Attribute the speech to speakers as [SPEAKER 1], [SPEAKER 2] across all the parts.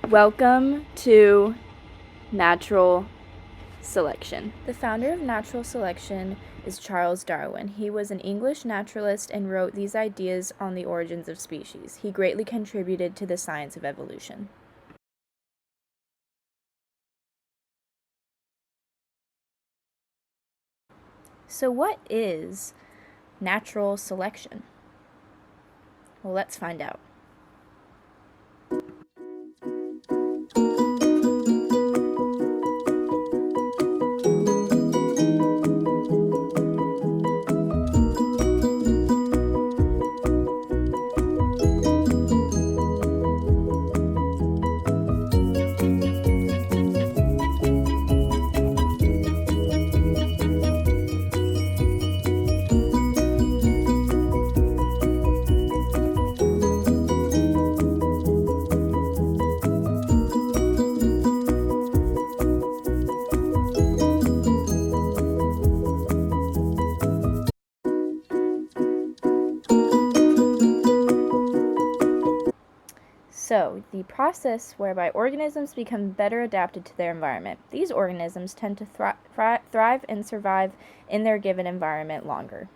[SPEAKER 1] Welcome to Natural Selection. The founder of natural selection is Charles Darwin. He was an English naturalist and wrote these ideas on the origins of species. He greatly contributed to the science of evolution. So what is natural selection? Well, let's find out. So, the process whereby organisms become better adapted to their environment. These organisms tend to thrive and survive in their given environment longer.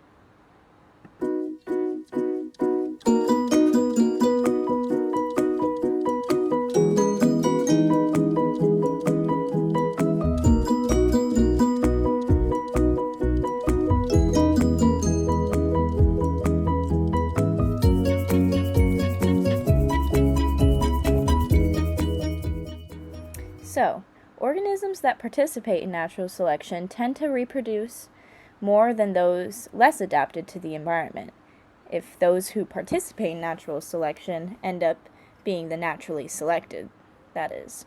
[SPEAKER 1] So, organisms that participate in natural selection tend to reproduce more than those less adapted to the environment, if those who participate in natural selection end up being the naturally selected, that is.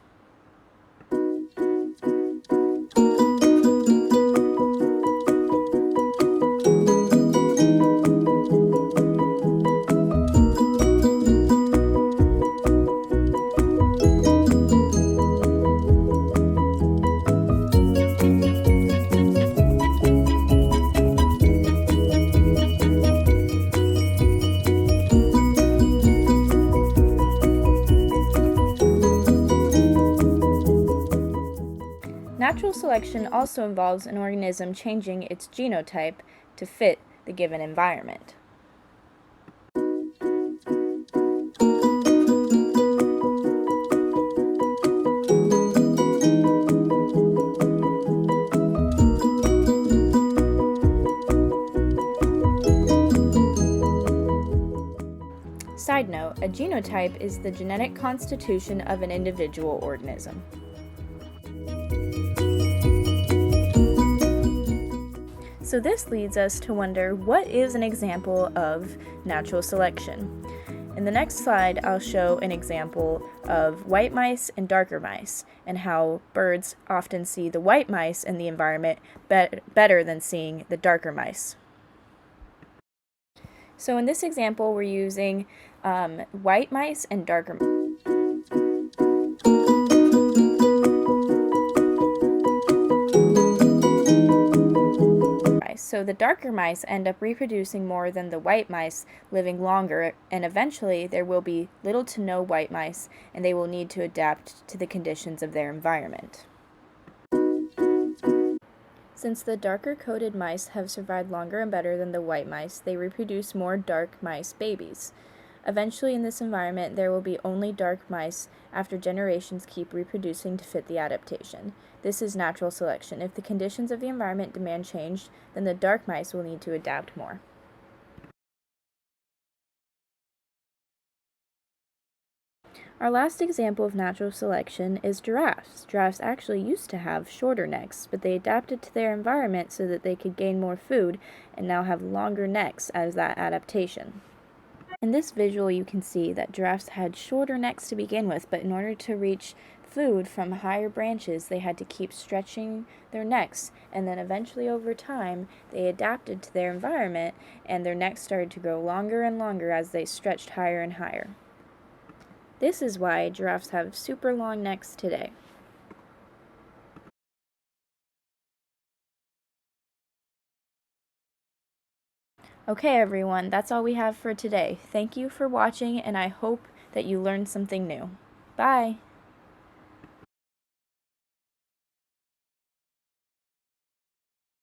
[SPEAKER 1] Natural selection also involves an organism changing its genotype to fit the given environment. Side note, a genotype is the genetic constitution of an individual organism. So this leads us to wonder, what is an example of natural selection? In the next slide, I'll show an example of white mice and darker mice, and how birds often see the white mice in the environment better than seeing the darker mice. So in this example, we're using white mice and darker mice. So the darker mice end up reproducing more than the white mice, living longer, and eventually there will be little to no white mice, and they will need to adapt to the conditions of their environment. Since the darker coated mice have survived longer and better than the white mice, they reproduce more dark mice babies. Eventually in this environment, there will be only dark mice after generations keep reproducing to fit the adaptation. This is natural selection. If the conditions of the environment demand change, then the dark mice will need to adapt more. Our last example of natural selection is giraffes. Giraffes actually used to have shorter necks, but they adapted to their environment so that they could gain more food and now have longer necks as that adaptation. In this visual, you can see that giraffes had shorter necks to begin with, but in order to reach food from higher branches, they had to keep stretching their necks, and then eventually over time, they adapted to their environment, and their necks started to grow longer and longer as they stretched higher and higher. This is why giraffes have super long necks today. Okay, everyone, that's all we have for today. Thank you for watching, and I hope that you learned something new. Bye!